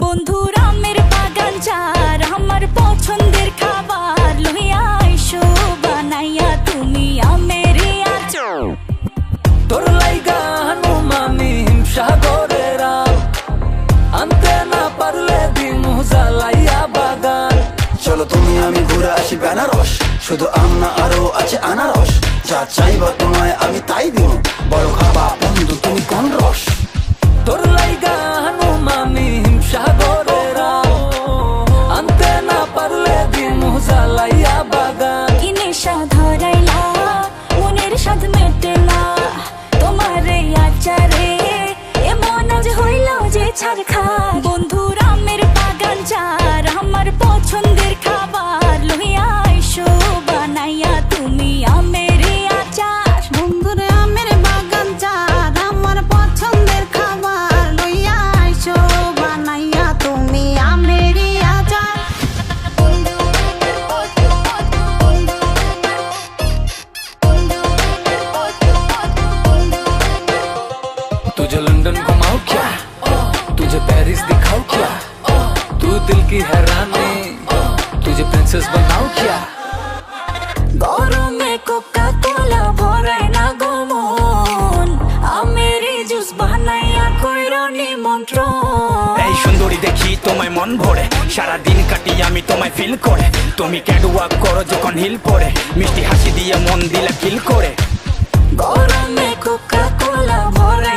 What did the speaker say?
বন্ধুর আমের বাগান চার আমার পছন্দের খাবার লইয়া আইসো বানাইয়া তুমি আমের আচার। তোর লাইগা হানুমানি হিমসাগরের আম আনতে না পারলে দিমু জ্বালাইয়া বাগান। চলো তুমি আমি ঘুরে আসি বেনারস, শুধু আম না আরো আছে আনারস। যা চাইবা তোমায় আমি তাই দিব, বড় খাবা বন্ধু তুমি কোন রস। তোর লাইগা হানুমানি হিমসাগরের আম আনতে না পারলে দিমু জ্বালাইয়া বাগান। কি নেশা ধরাইলা মনের স্বাদ মেটে না তোমার এই আচারে, এমন আজ হইল যে ছারখা। বন্ধুর আমের বাগান চার আমার পছন্দের খাবার লইয়া আইসো বানাইয়া তুমি আমের আচার। বন্ধুর আমের বাগান চার আমার পছন্দের খাবার লইয়া আইসো বানাইয়া তুমি আমের আচার। तुझे लंदन घुमाऊं क्या, तुझे पेरिस दिखाऊं क्या, तू दिल की हैरानी तुझे प्रिंसेस बनाऊं क्या। গরমে কোকা কোলা ভরায় না গমন, আমের জুস বানাইয়া কইরো নিমন্ত্রণ। এই সুন্দরী দেখি তোমায় মন ভরে, সারাদিন কাটি আমি তোমায় ফিল করে। তুমি ক্যাটওয়াক করো যখন হিল পরে, মিষ্টি হাসি দিয়ে মন দিলা কিল করে। গরমে কোকা কোলা ভরায়